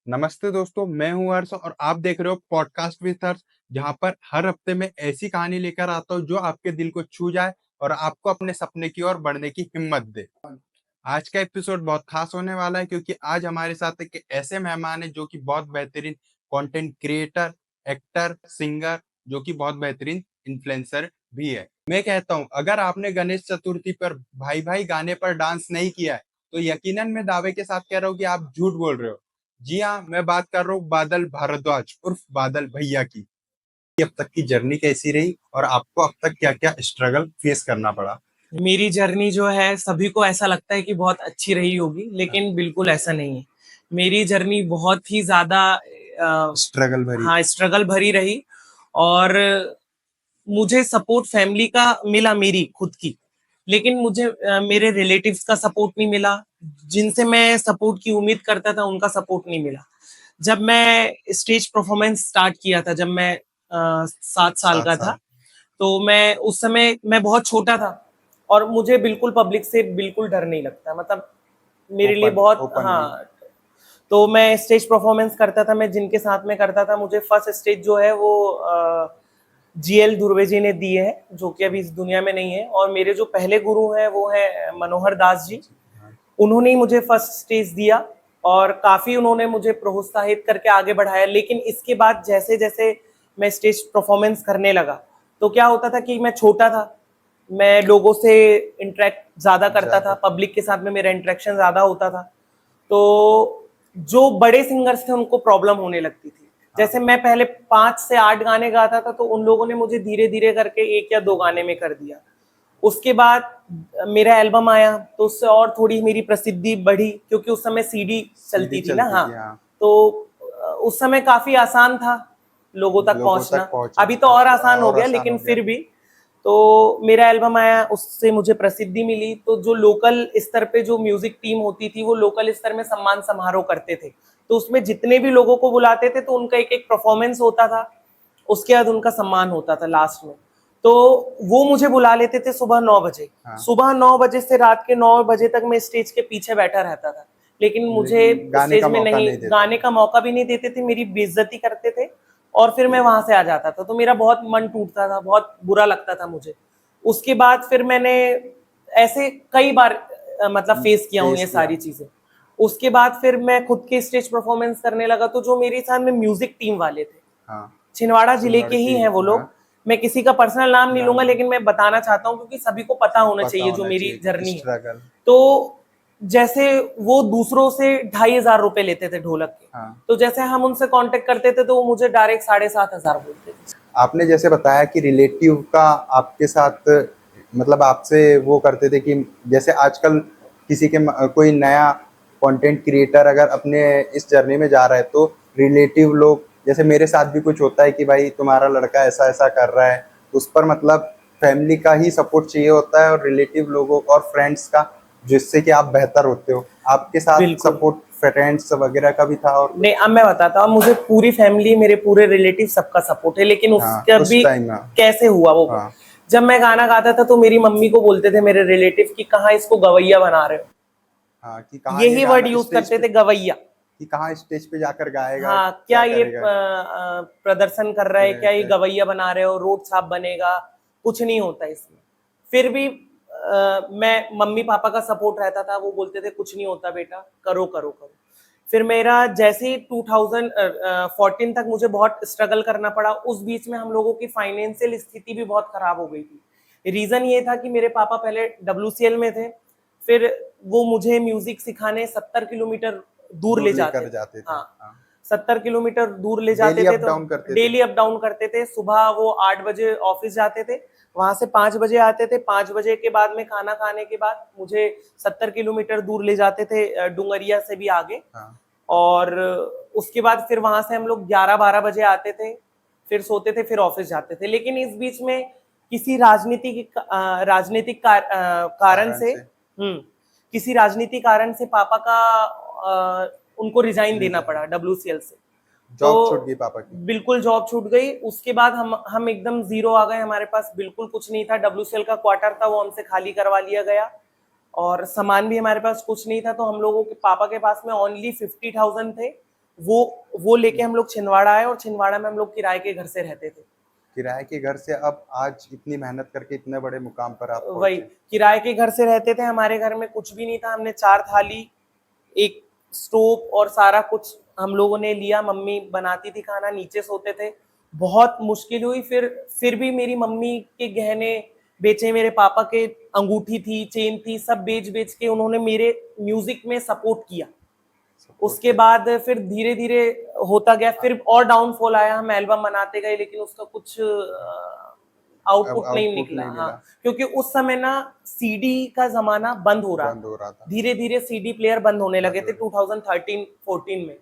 नमस्ते दोस्तों, मैं हूं हर्ष और आप देख रहे हो पॉडकास्ट विद हर्ष। जहां पर हर हफ्ते में ऐसी कहानी लेकर आता हूं जो आपके दिल को छू जाए और आपको अपने सपने की ओर बढ़ने की हिम्मत दे। आज का एपिसोड बहुत खास होने वाला है क्योंकि आज हमारे साथ एक ऐसे मेहमान है जो कि बहुत बेहतरीन कंटेंट क्रिएटर, एक्टर, सिंगर, जो कि बहुत बेहतरीन इन्फ्लुएंसर भी है। मैं कहता हूं, अगर आपने गणेश चतुर्थी पर भाई भाई गाने पर डांस नहीं किया है तो यकीनन मैं दावे के साथ कह रहा हूं कि आप झूठ बोल रहे हो। जी हाँ, मैं बात कर रहा हूँ बादल भारद्वाज उर्फ बादल भैया की। अब तक की जर्नी कैसी रही और आपको अब तक क्या क्या स्ट्रगल फेस करना पड़ा? मेरी जर्नी जो है सभी को ऐसा लगता है कि बहुत अच्छी रही होगी, लेकिन बिल्कुल ऐसा नहीं है। मेरी जर्नी बहुत ही ज़्यादा स्ट्रगल भरी। हाँ, स्ट्रगल भरी रही। और मुझे सपोर्ट फैमिली का मिला, मेरी खुद की, लेकिन मुझे मेरे रिलेटिव्स का सपोर्ट नहीं मिला। जिनसे मैं सपोर्ट की उम्मीद करता था उनका सपोर्ट नहीं मिला। जब मैं स्टेज परफॉर्मेंस स्टार्ट किया था, जब मैं 7 साल सात का था, साल तो मैं उस समय मैं बहुत छोटा था और मुझे बिल्कुल पब्लिक से बिल्कुल डर नहीं लगता। मतलब मेरे लिए ओपन बहुत, ओपनली। हाँ। तो मैं स्टेज परफॉर्मेंस करता था, मैं जिनके साथ में करता था, मुझे फर्स्ट स्टेज जो है वो जीएल धुर्वे जी ने दी है, जो कि अभी इस दुनिया में नहीं है। और मेरे जो पहले गुरु हैं वो है मनोहर दास जी। उन्होंने ही मुझे फर्स्ट स्टेज दिया और काफी उन्होंने मुझे प्रोत्साहित करके आगे बढ़ाया। लेकिन इसके बाद जैसे जैसे मैं स्टेज परफॉर्मेंस करने लगा, तो क्या होता था कि मैं छोटा था, मैं लोगों से इंटरेक्ट ज्यादा करता था, ज्यादा। पब्लिक के साथ में मेरा इंटरेक्शन ज्यादा होता था। तो जो बड़े सिंगर्स थे उनको प्रॉब्लम होने लगती थी। हाँ। जैसे मैं पहले 5 से 8 गाने गाता था, तो उन लोगों ने मुझे धीरे धीरे करके 1 या 2 गाने में कर दिया। उसके बाद मेरा एल्बम आया, तो उससे और थोड़ी मेरी प्रसिद्धि बढ़ी, क्योंकि उस समय सीडी सीडी चलती थी ना। चलती हाँ, थी, हाँ। तो उस समय काफी आसान था लोगों तक लोगों तक पहुंचना। अभी तो पहुंचना और आसान हो और गया, आसान लेकिन हो गया। फिर भी। तो मेरा एल्बम आया, उससे मुझे प्रसिद्धि मिली। तो जो लोकल स्तर पे जो म्यूजिक टीम होती थी, वो लोकल स्तर में सम्मान समारोह करते थे। तो उसमें जितने भी लोगों को बुलाते थे, तो उनका एक एक परफॉर्मेंस होता था, उसके बाद उनका सम्मान होता था लास्ट में। तो वो मुझे बुला लेते थे सुबह 9 बजे। हाँ, सुबह 9 बजे से रात के 9 बजे तक मैं स्टेज के पीछे बैठा रहता था, लेकिन मुझे लेकिन गाने स्टेज का में मौका नहीं, नहीं देते गाने थे। का मौका भी नहीं देते थे, मेरी बेइज्जती करते थे। और फिर मैं वहां से आ जाता था, तो मेरा बहुत मन टूटता था, बहुत बुरा लगता था मुझे। उसके बाद फिर मैंने ऐसे कई बार मतलब फेस किया हूँ फेस ये किया। सारी चीजें। उसके बाद फिर मैं खुद के स्टेज परफॉर्मेंस करने लगा, तो जो मेरे साथ में म्यूजिक टीम वाले थे, हाँ। छिंदवाड़ा जिले छिंदवाड़े के ही की। हैं वो हाँ। लोग। मैं किसी का पर्सनल नाम नहीं नाम लूंगा, नहीं। लेकिन मैं बताना चाहता हूँ क्योंकि सभी को पता होना पता चाहिए जो होना मेरी चाहिए जर्नी है। स्ट्रगल। तो जैसे वो दूसरों से 2,500 रुपए लेते थे ढोलक के, हाँ। तो जैसे हम उनसे कांटेक्ट करते थे, तो वो मुझे डायरेक्ट 7,500 बोलते थे। आपने जैसे बताया कि रिलेटिव का आपके साथ मतलब आपसे वो करते थे कि जैसे आजकल किसी के कोई नया कंटेंट क्रिएटर अगर अपने इस जर्नी में जा रहा है तो रिलेटिव लोग, जैसे मेरे साथ भी कुछ होता है कि भाई तुम्हारा लड़का ऐसा ऐसा कर रहा है, उस पर मतलब फैमिली का ही सपोर्ट चाहिए होता है और रिलेटिव लोगों और फ्रेंड्स का, जिससे कि आप बेहतर होते हो। आपके साथ बिल्कुल। सपोर्ट फ्रेंड्स वगैरह का भी था और कुछ? नहीं, अब मैं बताता हूँ, मुझे पूरी फैमिली, मेरे पूरे रिलेटिव सबका सपोर्ट है, लेकिन हाँ, उसका उस भी टाइम। हाँ। कैसे हुआ वो। हाँ। जब मैं गाना गाता था, तो मेरी मम्मी को बोलते थे मेरे रिलेटिव कि कहाँ इसको गवैया बना रहे हो। हाँ, कि कहाँ ये यही वर्ड गाना यूज स्टेज करते पे, थे, गवैया। कि कहाँ स्टेज पे जाकर गाएगा, हाँ, क्या क्या ये करेगा। प्रदर्शन कर रहा है, क्या ये रहते। गवैया बना रहे हो, रोड छाप बनेगा, कुछ नहीं होता इसमें। फिर भी मैं, मम्मी पापा का सपोर्ट रहता था, वो बोलते थे कुछ नहीं होता बेटा, करो करो करो। फिर मेरा जैसे ही 2014 तक मुझे बहुत स्ट्रगल करना पड़ा। उस बीच में हम लोगों की फाइनेंशियल स्थिति भी बहुत खराब हो गई थी। रीजन ये था कि मेरे पापा पहले डब्ल्यूसीएल में थे, फिर वो मुझे म्यूजिक सिखाने 70 किलोमीटर दूर ले दूर जाते लेकर थे। जाते थे। हाँ, हाँ। 70 किलोमीटर दूर ले जाते डेली थे, अप तो डाउन करते थे। डेली अप डाउन करते थे। सुबह वो 8 बजे ऑफिस जाते थे, वहां से 5 बजे आते थे। 5 बजे के बाद में खाना खाने के बाद मुझे 70 किलोमीटर दूर ले जाते थे, डुंगरिया से भी आगे। हाँ। और उसके बाद फिर वहां से हम लोग 11-12 बजे आते थे, फिर सोते थे, फिर ऑफिस जाते थे। लेकिन इस बीच में किसी राजनीतिक कारण कारण से, से किसी राजनीतिक कारण से पापा का उनको रिजाइन देना रीजन, पड़ा डब्ल्यूसीएल से। तो जॉब छूट गई पापा की। बिल्कुल जॉब छूट गई। उसके बाद हम एकदम जीरो आ गए, हमारे पास बिल्कुल कुछ नहीं था। डब्ल्यूसीएल का क्वार्टर था, वो हमसे खाली करवा लिया गया, और सामान भी हमारे पास कुछ नहीं था। तो हम लोगों के पापा के पास में ओनली 50,000 थे, वो लेके हम लोग छिंदवाड़ा आए, और छिंदवाड़ा में हम लोग किराए के घर से रहते थे। किराए के घर से अब आज इतनी मेहनत करके इतने बड़े मुकाम पर आप वही, पहुंचे। किराए के घर से रहते थे, हमारे घर में कुछ भी नहीं था, हमने 4 थाली, एक स्टोव और सारा कुछ हम लोगों ने लिया, मम्मी बनाती थी खाना, नीचे सोते थे। बहुत मुश्किल हुई, फिर भी मेरी मम्मी के गहने बेचे, मेरे पापा के अंगूठी थी, चेन थी, सब बेच के उन्होंने मेरे म्यूजिक में सपोर्ट किया। उसके बाद फिर धीरे धीरे होता गया, फिर और डाउनफॉल आया, हम एल्बम बनाते गए लेकिन उसका कुछ आउटपुट नहीं निकला। नहीं हाँ, मिला। क्योंकि उस समय ना सीडी का जमाना बंद हो रहा था, धीरे धीरे सीडी प्लेयर बंद होने लगे थे 2013-14 में,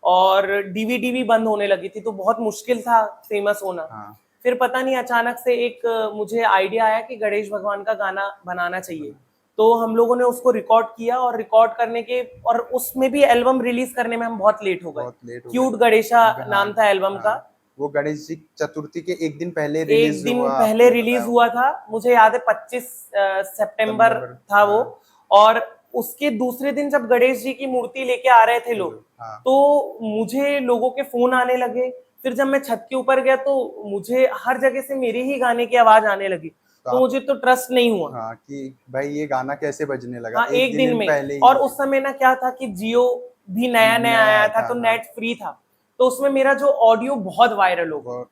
और डीवीडी भी बंद होने लगी थी, तो बहुत मुश्किल था फेमस होना। हाँ। फिर पता नहीं अचानक से एक मुझे आइडिया आया कि गणेश भगवान का गाना बनाना चाहिए, तो हम लोगों ने उसको रिकॉर्ड किया, और रिकॉर्ड करने के और उसमें भी एल्बम रिलीज करने में हम बहुत लेट हो गए। क्यूट गणेशा नाम था एल्बम का। वो गणेश जी चतुर्थी के एक दिन पहले एक दिन पहले रिलीज हुआ था, मुझे याद है 25 सितंबर था वो। और उसके दूसरे दिन जब गणेश जी की मूर्ति लेके आ रहे थे लोग, तो मुझे लोगों के फोन आने लगे। फिर जब मैं छत के ऊपर गया तो मुझे हर जगह से मेरे ही गाने की आवाज आने लगी, तो मुझे तो ट्रस्ट नहीं हुआ कि भाई ये गाना कैसे बजने लगा। हाँ, एक दिन में पहले। और उस समय ना क्या था कि जियो भी नया नया आया था, तो नेट फ्री था, तो उसमें मेरा जो ऑडियो बहुत वायरल हो गया,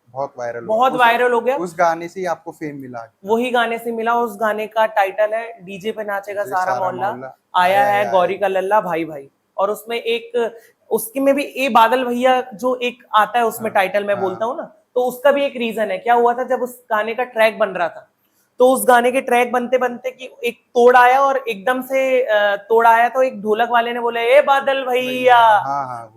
बहुत वायरल हो गया। उस गाने से ही आपको फेम मिला? वही गाने से मिला। उस गाने का टाइटल है डीजे पे नाचेगा सारा मोहल्ला, आया है गौरी का लल्ला भाई भाई। और उसमें एक उसके में भी ए बादल भैया जो एक आता है उसमें टाइटल मैं बोलता हूँ ना, तो उसका भी एक रीजन है। क्या हुआ था, जब उस गाने का ट्रैक बन रहा था, तो उस गाने के ट्रैक बनते बनते कि एक तोड़ आया, और एकदम से तोड़ आया, तो एक ढोलक वाले ने बोला ए बादल भैया।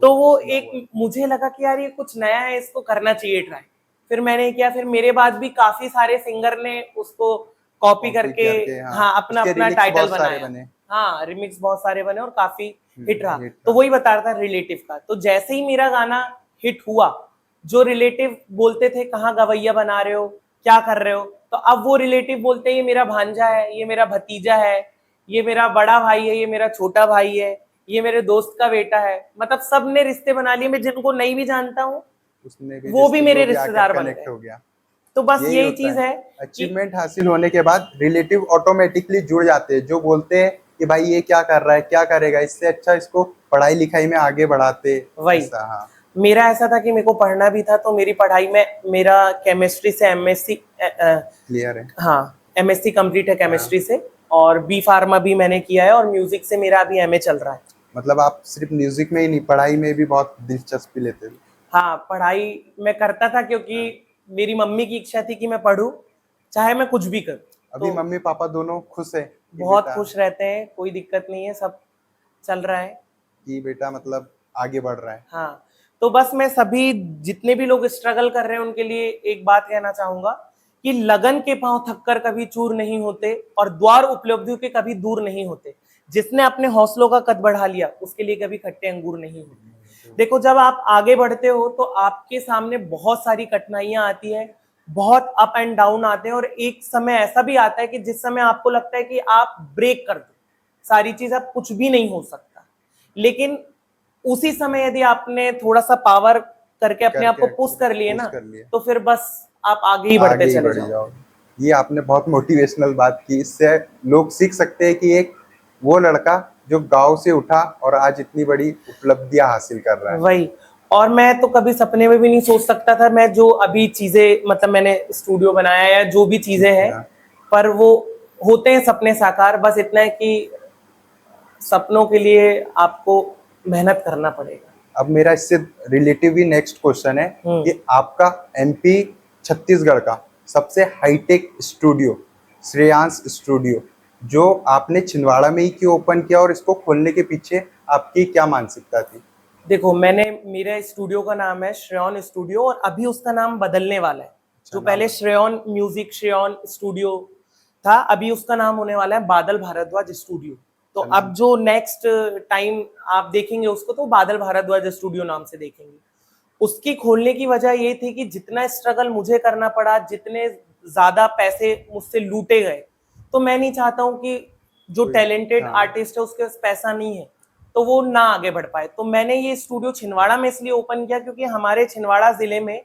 तो वो एक मुझे लगा कि यार ये कुछ नया है, इसको करना चाहिए ट्राई। फिर मैंने किया, फिर मेरे बाद भी काफी सारे सिंगर ने उसको कॉपी करके हाँ अपना अपना टाइटल बनाया। हाँ, रिमिक्स बहुत सारे बने और काफी हिट रहा। तो वही बता रहा था रिलेटिव का, तो जैसे ही मेरा गाना हिट हुआ, जो रिलेटिव बोलते थे कहाँ गवैया बना रहे हो, क्या कर रहे हो, तो अब वो रिलेटिव बोलते हैं ये मेरा भांजा है, ये मेरा भतीजा है, ये मेरा बड़ा भाई है, ये मेरा छोटा भाई है, ये मेरे दोस्त का बेटा है। मतलब सब ने रिश्ते बना लिए, मैं जिनको नहीं भी जानता हूँ वो भी मेरे रिश्तेदार बन गए। तो बस यही चीज है, अचीवमेंट हासिल होने के बाद रिलेटिव ऑटोमेटिकली जुड़ जाते हैं, जो बोलते हैं कि भाई ये क्या कर रहा है, क्या करेगा, इससे अच्छा इसको पढ़ाई लिखाई में आगे बढ़ाते। वही हाँ। मेरा ऐसा था कि मेरे को पढ़ना भी था, तो मेरी पढ़ाई में मेरा केमिस्ट्री से एमएससी क्लियर है। हाँ, एमएससी कंप्लीट है केमिस्ट्री से, और बी फार्मा भी मैंने किया है, और म्यूजिक से मेरा अभी एमए चल रहा है। मतलब आप सिर्फ म्यूजिक में ही नहीं, पढ़ाई में भी बहुत दिलचस्पी लेते थे? हाँ, पढ़ाई मैं करता था क्योंकि मेरी मम्मी की इच्छा थी कि मैं पढूं, चाहे मैं कुछ भी करूं। अभी तो मम्मी पापा दोनों खुश है? बहुत खुश रहते हैं, कोई दिक्कत नहीं है, सब चल रहा है कि बेटा मतलब आगे बढ़ रहा है। हाँ, तो बस मैं सभी जितने भी लोग स्ट्रगल कर रहे हैं उनके लिए एक बात कहना चाहूंगा कि लगन के पांव थककर कभी चूर नहीं होते, और द्वार उपलब्धियों के कभी दूर नहीं होते। जिसने अपने हौसलों का कद बढ़ा लिया उसके लिए कभी खट्टे अंगूर नहीं होते। देखो, जब आप आगे बढ़ते हो तो आपके सामने बहुत सारी कठिनाइयां आती है, बहुत अप एंड डाउन आते हैं, और एक समय ऐसा भी आता है कि जिस समय आपको लगता है कि आप ब्रेक कर दो, सारी चीज, अब कुछ भी नहीं हो सकता। लेकिन उसी समय यदि आपने थोड़ा सा पावर करके अपने आप को पुश कर लिए ना, तो फिर बस आप आगे ही बढ़ते चले जाओ। ये आपने बहुत मोटिवेशनल बात की। इससे लोग सीख सकते हैं कि एक वो लड़का जो गांव से उठा और आज इतनी बड़ी उपलब्धियां हासिल कर रहा है। वही, और मैं तो कभी सपने में भी नहीं सोच सकता था, मैं जो अभी चीजें, मतलब मैंने स्टूडियो बनाया या जो भी चीजें हैं, पर वो होते हैं सपने साकार। बस इतना है कि सपनों के लिए आपको मेहनत करना पड़ेगा। अब मेरा इससे रिलेटिव ही नेक्स्ट क्वेश्चन है कि आपका एमपी छत्तीसगढ़ का सबसे हाईटेक स्टूडियो श्रेयांश स्टूडियो, जो आपने छिंदवाड़ा में ही क्यों ओपन किया, और इसको खोलने के पीछे आपकी क्या मानसिकता थी? देखो, मेरे स्टूडियो का नाम है श्रेयॉन स्टूडियो, और अभी उसका नाम बदलने वाला है। जो पहले श्रेयॉन म्यूजिक श्रेयॉन स्टूडियो था, अभी उसका नाम होने वाला है बादल भारद्वाज स्टूडियो। तो अब जो नेक्स्ट टाइम आप देखेंगे उसको, तो बादल भारद्वाज स्टूडियो नाम से देखेंगे। उसकी खोलने की वजह ये थी कि जितना स्ट्रगल मुझे करना पड़ा, जितने ज्यादा पैसे मुझसे लूटे गए, तो मैं नहीं चाहता हूँ कि जो टैलेंटेड आर्टिस्ट है उसके पास पैसा नहीं है तो वो ना आगे बढ़ पाए। तो मैंने ये स्टूडियो छिंदवाड़ा में इसलिए ओपन किया क्योंकि हमारे छिंदवाड़ा जिले में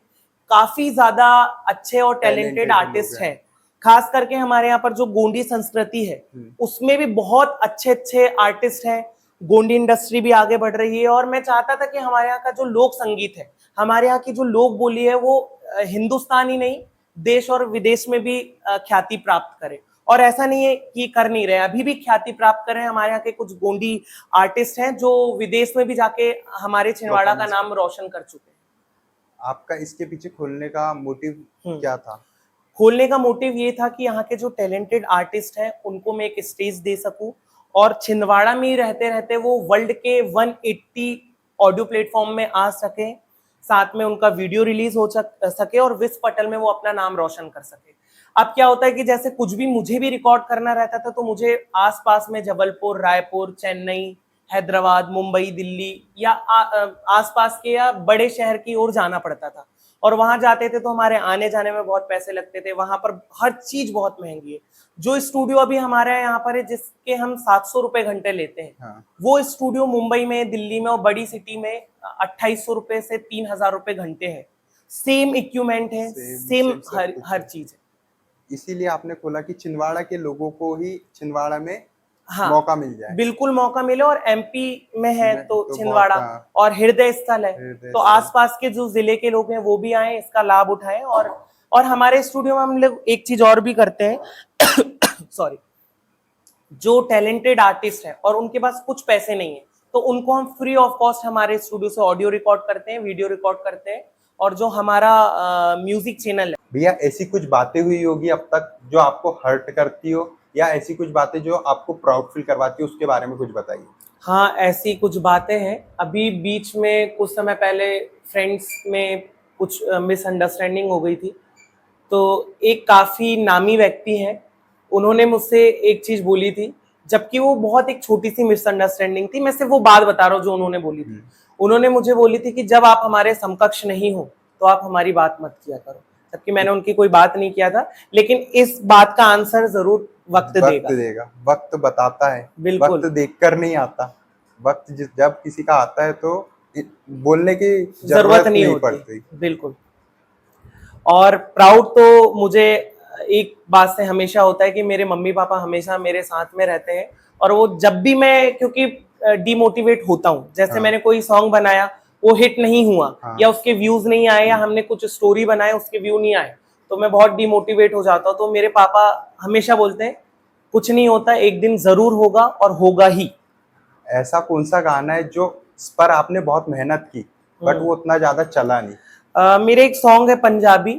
काफी ज्यादा अच्छे और टैलेंटेड आर्टिस्ट हैं। खास करके हमारे यहाँ पर जो गोंडी संस्कृति है उसमें भी बहुत अच्छे अच्छे आर्टिस्ट हैं। गोंडी इंडस्ट्री भी आगे बढ़ रही है और मैं चाहता था कि हमारे यहाँ का जो लोक संगीत है, हमारे यहाँ की जो लोक बोली है, वो हिंदुस्तान ही नहीं देश और विदेश में भी ख्याति प्राप्त करे। और ऐसा नहीं है कि कर नहीं रहे, अभी भी ख्याति प्राप्त कर रहे हैं। हमारे यहाँ के कुछ गोंडी आर्टिस्ट हैं जो विदेश में भी जाके हमारे छिंदवाड़ा का नाम रोशन कर चुके हैं। आपका इसके पीछे खोलने का मोटिव क्या था? खोलने का मोटिव ये था कि यहाँ के जो टैलेंटेड आर्टिस्ट हैं उनको मैं एक स्टेज दे सकूं और छिंदवाड़ा में ही रहते रहते वो वर्ल्ड के 180 ऑडियो प्लेटफॉर्म में आ सके, साथ में उनका वीडियो रिलीज हो सके और विश्व पटल में वो अपना नाम रोशन कर सके। अब क्या होता है कि जैसे कुछ भी मुझे भी रिकॉर्ड करना रहता था तो मुझे आसपास में जबलपुर, रायपुर, चेन्नई, हैदराबाद, मुंबई, दिल्ली या आसपास के या बड़े शहर की ओर जाना पड़ता था। और वहां जाते थे तो हमारे आने जाने में बहुत पैसे लगते थे, वहां पर हर चीज बहुत महंगी है। जो स्टूडियो अभी हमारे यहाँ पर है जिसके हम 700 रुपए घंटे लेते हैं, हाँ। वो स्टूडियो मुंबई में, दिल्ली में और बड़ी सिटी में 2800 रुपए से 3000 रुपए घंटे है। सेम इक्विपमेंट है, सेम हर चीज है। इसीलिए आपने खोला कि छिंदवाड़ा के लोगों को ही छिंदवाड़ा में हाँ, मौका मिल जाए। बिल्कुल मौका मिले। और एमपी में है तो छिंदवाड़ा और हृदय स्थल है, तो आसपास के जो जिले के लोग हैं वो भी आए, इसका लाभ उठाएं। और हमारे स्टूडियो में हम लोग एक चीज और भी करते हैं सॉरी, जो टैलेंटेड आर्टिस्ट है और उनके पास कुछ पैसे नहीं है तो उनको हम फ्री ऑफ कॉस्ट हमारे स्टूडियो से ऑडियो रिकॉर्ड करते हैं, वीडियो रिकॉर्ड करते हैं। और जो हमारा म्यूजिक चैनल है, भैया ऐसी कुछ बातें हुई होगी अब तक जो आपको हर्ट करती हो, या ऐसी कुछ बातें जो आपको प्राउड फील करवाती है, उसके बारे में कुछ बताइए। हाँ, ऐसी कुछ बातें हैं। अभी बीच में कुछ समय पहले फ्रेंड्स में कुछ मिसअंडरस्टैंडिंग हो गई थी। तो एक काफी नामी व्यक्ति हैं, उन्होंने मुझसे एक चीज बोली थी, जबकि वो बहुत एक छोटी सी मिसअंडरस्टैंडिंग थी। मैं सिर्फ वो बात बता रहा हूँ जो उन्होंने बोली थी। उन्होंने मुझे बोली थी कि जब आप हमारे समकक्ष नहीं हो तो आप हमारी बात मत किया करो, जबकि मैंने उनकी कोई बात नहीं किया था। लेकिन इस बात का आंसर जरूर वक्त देगा। वक्त बताता है, बिल्कुल। वक्त देखकर नहीं आता। वक्त जब किसी का आता है तो बोलने की जरूरत नहीं पड़ती। बिल्कुल। और प्राउड तो मुझे एक बात से हमेशा होता है कि मेरे मम्मी पापा हमेशा मेरे साथ में रहते हैं। और वो जब भी मैं, क्योंकि डिमोटिवेट होता हूँ, जैसे मैंने कोई सॉन्ग बनाया वो हिट नहीं हुआ या उसके व्यूज नहीं आए, या हमने कुछ स्टोरी बनाए उसके व्यू नहीं आए, तो मैं बहुत डिमोटिवेट हो जाता हूँ। तो मेरे पापा हमेशा बोलते हैं कुछ नहीं होता, एक दिन जरूर होगा और होगा ही। ऐसा कौन सा गाना है जो इस पर आपने बहुत मेहनत की बट वो उतना ज्यादा चला नहीं? मेरे एक सॉन्ग है पंजाबी,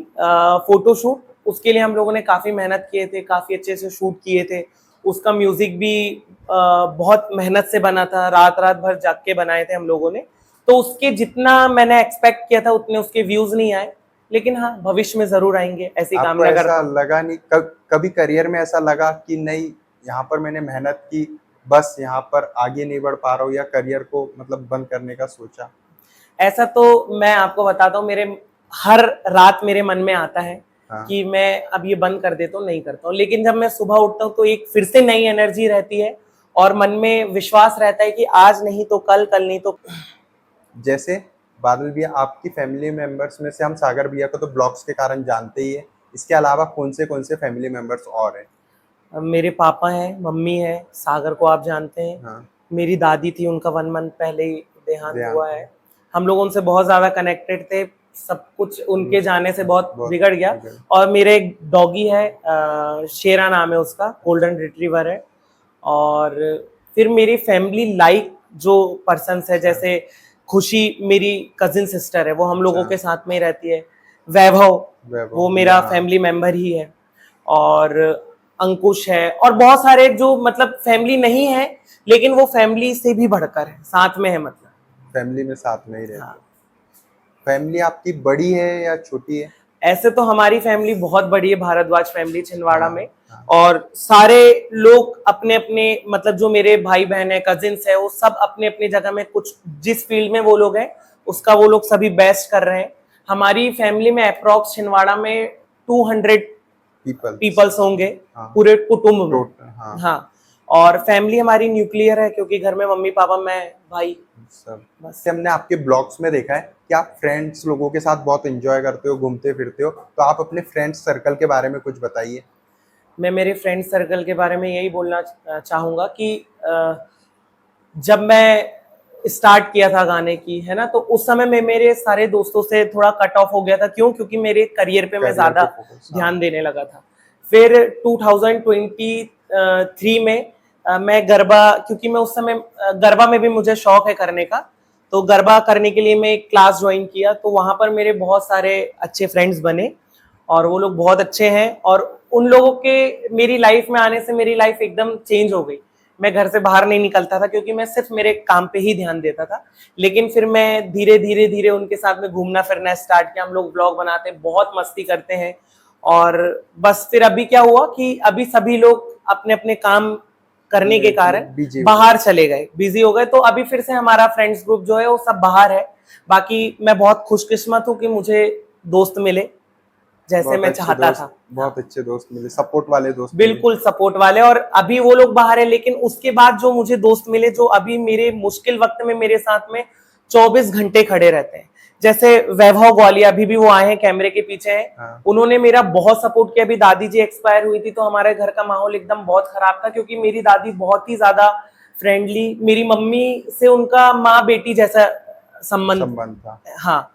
फोटोशूट, उसके लिए हम लोगों ने काफी मेहनत किए थे, काफी अच्छे से शूट किए थे। उसका म्यूजिक भी बहुत मेहनत से बना था, रात रात भर जाग के बनाए थे हम लोगों ने। तो उसके जितना मैंने एक्सपेक्ट किया था उतने उसके व्यूज नहीं आए, लेकिन हाँ, भविष्य में जरूर आएंगे, ऐसी कामना करता हूं। लगा नहीं कभी करियर में ऐसा लगा कि नहीं, यहाँ पर मैंने मेहनत की, बस यहाँ पर आगे नहीं बढ़ पा रहा हूँ, या करियर को मतलब बंद करने का सोचा? ऐसा तो मैं आपको बताता हूँ, मेरे हर रात मेरे मन में आता है कि मैं अब ये बंद कर देता हूँ, नहीं करता हूँ। लेकिन जब मैं सुबह उठता हूँ तो एक फिर से नई एनर्जी रहती है और मन में विश्वास रहता है कि आज नहीं तो कल, कल नहीं तो। जैसे बादल भैया, आपकी फैमिली मेंबर्स में से हम सागर भैया को तो ब्लॉग्स के कारण जानते ही है, इसके अलावा कौन से फैमिली मेंबर्स और हैं? मेरे पापा हैं, मम्मी है, सागर को आप जानते हैं। मेरी दादी थी, उनका 1 मंथ पहले ही देहांत हुआ है। हम लोग उनसे बहुत ज्यादा कनेक्टेड थे, सब कुछ उनके जाने से बहुत बिगड़ गया। और मेरे एक डॉगी है, शेरा नाम है उसका, गोल्डन रिट्रीवर है। और फिर मेरी फैमिली लाइक जो पर्सन्स है, जैसे खुशी मेरी कजिन सिस्टर है, वो हम लोगों के साथ में ही रहती है। वैभव, वो मेरा फैमिली मेंबर ही है। और अंकुश है, और बहुत सारे जो मतलब फैमिली नहीं है लेकिन वो फैमिली से भी बढ़कर है, साथ में है, मतलब फैमिली में साथ में ही रहते। फैमिली आपकी बड़ी है या छोटी है? ऐसे तो हमारी फैमिली बहुत बड़ी है, भारद्वाज फैमिली छिंदवाड़ा में। और सारे लोग अपने अपने, मतलब जो मेरे भाई बहन है, कजिन्स है, वो सब अपने अपनी जगह में, कुछ जिस फील्ड में वो लोग हैं उसका वो लोग सभी बेस्ट कर रहे हैं। हमारी फैमिली में अप्रोक्स छिंदवाड़ा में 200 पीपल्स होंगे, पूरे कुटुंब में। हाँ, और फैमिली हमारी न्यूक्लियर है, क्योंकि घर में मम्मी पापा, मैं, भाई सब बस। हमने आपके ब्लॉग्स में देखा है कि आप फ्रेंड्स लोगों के साथ बहुत एंजॉय करते हो, घूमते फिरते हो, तो आप अपने फ्रेंड्स सर्कल के बारे में कुछ बताइए। मैं मेरे फ्रेंड सर्कल के बारे में यही बोलना चाहूँगा कि जब मैं स्टार्ट किया था गाने की, है ना, तो उस समय मैं मेरे सारे दोस्तों से थोड़ा कट ऑफ हो गया था। क्यों? क्योंकि मेरे करियर पे मैं करियर ज़्यादा पे फोकस। ध्यान देने लगा था। फिर 2023 में मैं गरबा, क्योंकि मैं उस समय गरबा में भी मुझे शौक है करने का, तो गरबा करने के लिए मैं एक क्लास ज्वाइन किया, तो वहाँ पर मेरे बहुत सारे अच्छे फ्रेंड्स बने और वो लोग बहुत अच्छे हैं। और उन लोगों के मेरी लाइफ में आने से मेरी लाइफ एकदम चेंज हो गई। मैं घर से बाहर नहीं निकलता था क्योंकि मैं सिर्फ मेरे काम पे ही ध्यान देता था। लेकिन फिर मैं धीरे धीरे धीरे उनके साथ में घूमना फिरना स्टार्ट किया। हम लोग ब्लॉग बनाते हैं, बहुत मस्ती करते हैं। और बस फिर अभी क्या हुआ कि अभी सभी लोग अपने अपने काम करने के कारण बिजी बाहर चले गए, बिजी हो गए। तो अभी फिर से हमारा फ्रेंड्स ग्रुप जो है वो सब बाहर है। बाकी मैं बहुत खुशकिस्मत हूँ कि मुझे दोस्त मिले जैसे मैं चाहता था। बहुत अच्छे दोस्त मिले, सपोर्ट वाले दोस्त बिल्कुल सपोर्ट वाले। और अभी वो लोग बाहर है, लेकिन उसके बाद जो मुझे दोस्त मिले जो अभी मेरे मुश्किल वक्त में मेरे साथ में 24 घंटे खड़े रहते हैं, जैसे वैभव ग्वालिया, अभी भी वो आए हैं, कैमरे के पीछे हैं। हाँ। उन्होंने मेरा बहुत सपोर्ट किया। अभी दादी जी एक्सपायर हुई थी तो हमारे घर का माहौल एकदम बहुत खराब था, क्योंकि मेरी दादी बहुत ही ज्यादा फ्रेंडली, मेरी मम्मी से उनका माँ बेटी जैसा संबंध था। हाँ,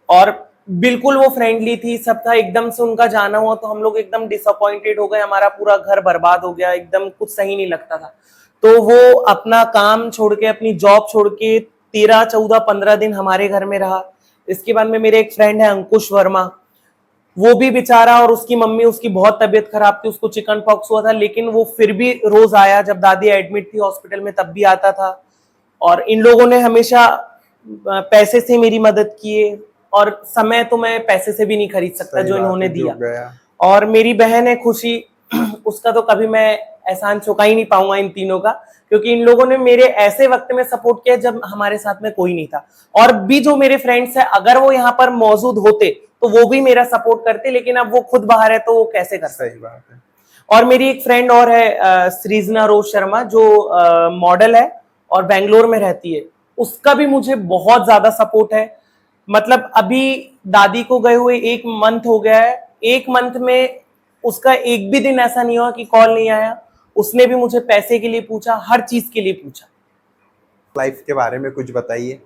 और बिल्कुल वो फ्रेंडली थी, सब था। एकदम से उनका जाना हुआ तो हम लोग एकदम डिसअपॉइंटेड हो गए, हमारा पूरा घर बर्बाद हो गया, एकदम कुछ सही नहीं लगता था। तो वो अपना काम छोड़ के, अपनी जॉब छोड़ के 13, 14, 15 दिन हमारे घर में रहा। इसके बाद में मेरे एक फ्रेंड है अंकुश वर्मा, वो भी बेचारा, और उसकी मम्मी, उसकी बहुत तबीयत खराब थी, उसको चिकन पॉक्स हुआ था, लेकिन वो फिर भी रोज आया। जब दादी एडमिट थी हॉस्पिटल में तब भी आता था। और इन लोगों ने हमेशा पैसे से मेरी मदद किए, और समय तो मैं पैसे से भी नहीं खरीद सकता जो इन्होंने दिया। और मेरी बहन है खुशी, उसका तो कभी मैं एहसान चुका ही नहीं पाऊंगा इन तीनों का, क्योंकि इन लोगों ने मेरे ऐसे वक्त में सपोर्ट किया जब हमारे साथ में कोई नहीं था। और भी जो मेरे फ्रेंड्स हैं, अगर वो यहाँ पर मौजूद होते तो वो भी मेरा सपोर्ट करते, लेकिन अब वो खुद बाहर है तो वो कैसे कर सकते। सही बात है। और मेरी एक फ्रेंड और है सृजना रोज शर्मा, जो मॉडल है और बेंगलोर में रहती है। उसका भी मुझे बहुत ज्यादा सपोर्ट है। मतलब अभी दादी को गए हुए 1 मंथ हो गया है, 1 मंथ में उसका एक भी दिन ऐसा नहीं हुआ कि कॉल नहीं आया। उसने भी मुझे पैसे के लिए पूछा, हर चीज के लिए पूछा। लाइफ के बारे में कुछ बताइए।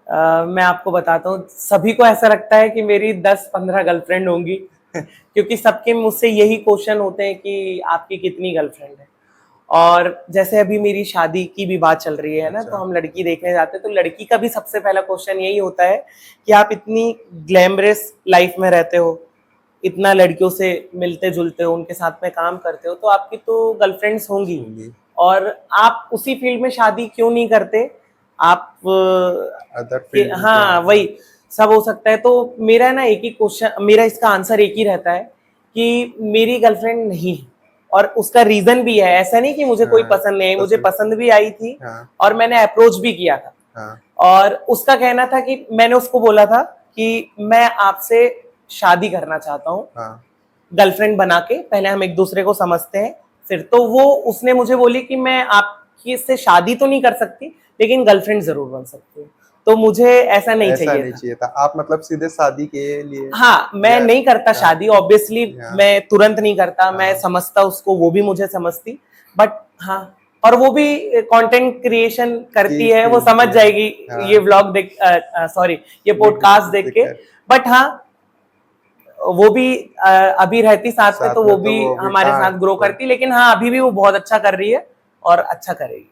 मैं आपको बताता हूँ, सभी को ऐसा लगता है कि मेरी 10-15 गर्लफ्रेंड होंगी, क्योंकि सबके मुझसे यही क्वेश्चन होते हैं कि आपकी कितनी गर्लफ्रेंड है। और जैसे अभी मेरी शादी की भी बात चल रही है ना, तो हम लड़की देखने जाते हैं, तो लड़की का भी सबसे पहला क्वेश्चन यही होता है कि आप इतनी ग्लैमरस लाइफ में रहते हो, इतना लड़कियों से मिलते जुलते हो, उनके साथ में काम करते हो, तो आपकी तो गर्लफ्रेंड्स होंगी। और आप उसी फील्ड में शादी क्यों नहीं करते? आप अदर फील्ड हाँ, वही सब हो सकता है। तो मेरा ना एक ही क्वेश्चन, मेरा इसका आंसर एक ही रहता है कि मेरी गर्लफ्रेंड नहीं है। और उसका रीजन भी है, ऐसा नहीं कि मुझे कोई पसंद नहीं है, मुझे पसंद भी आई थी। और मैंने अप्रोच भी किया था। और उसका कहना था कि, मैंने उसको बोला था कि मैं आपसे शादी करना चाहता हूँ, गर्लफ्रेंड बना के, पहले हम एक दूसरे को समझते हैं फिर। तो वो उसने मुझे बोली कि मैं आपकी से शादी तो नहीं कर सकती, लेकिन गर्लफ्रेंड जरूर बन सकती हूँ। तो मुझे ऐसा नहीं चाहिए था। आप मतलब सीधे शादी के लिए? हाँ, मैं नहीं करता शादी, ऑब्वियसली मैं तुरंत नहीं करता। मैं समझता उसको, वो भी मुझे समझती। बट हाँ, और वो भी कंटेंट क्रिएशन करती है, वो समझ जाएगी ये व्लॉग देख, सॉरी, ये पॉडकास्ट देख के। बट हाँ, वो भी अभी रहती साथ में, तो वो भी हमारे साथ ग्रो करती। लेकिन हाँ, अभी भी वो बहुत अच्छा कर रही है और अच्छा करेगी।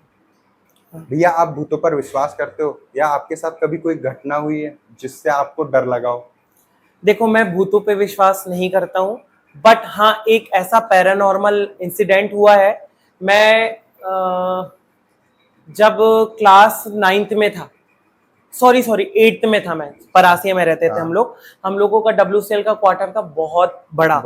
भैया, आप भूतों पर विश्वास करते हो, या आपके साथ कभी कोई घटना हुई है जिससे आपको डर लगा हो? देखो, मैं भूतों पे विश्वास नहीं करता हूँ, बट हाँ, एक ऐसा पैरानॉर्मल इंसिडेंट हुआ है। मैं जब क्लास 9th में था, सॉरी 8th में था, मैं परासिया में रहते थे हम लोग। हम लोगों का WCL का क्वार्टर था बहुत बड़ा।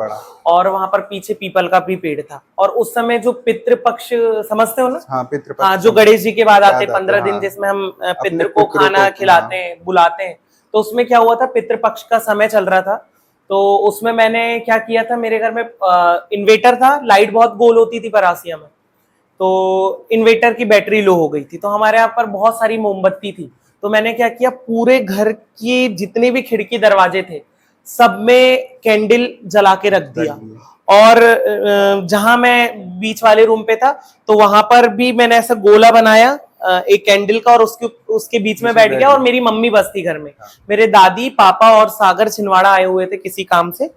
और वहां पर पीछे पीपल का भी पेड़ था। और उस समय जो पितृपक्ष, समझते हो ना? हाँ, पितृपक्ष। हाँ, जो गणेश जी के बाद आते 15 दिन, जिसमें हम पितृ को खाना खिलाते हैं, बुलाते हैं। तो उसमें क्या हुआ था, पितृपक्ष का समय चल रहा था। तो उसमें मैंने क्या किया था, मेरे घर में इन्वेटर था, लाइट बहुत गोल होती थी परासिया में। तो इन्वर्टर की बैटरी लो हो गई थी, तो हमारे यहाँ पर बहुत सारी मोमबत्ती थी। तो मैंने क्या किया, पूरे घर की जितने भी खिड़की दरवाजे थे सब में कैंडल जला के रख दिया। और जहां मैं बीच वाले रूम पे था तो वहां पर भी मैंने ऐसा गोला बनाया एक कैंडल का, और उसके बीच में बैठ गया। और मेरी मम्मी बस थी घर में, मेरे दादी पापा और सागर छिंदवाड़ा आए हुए थे किसी काम से।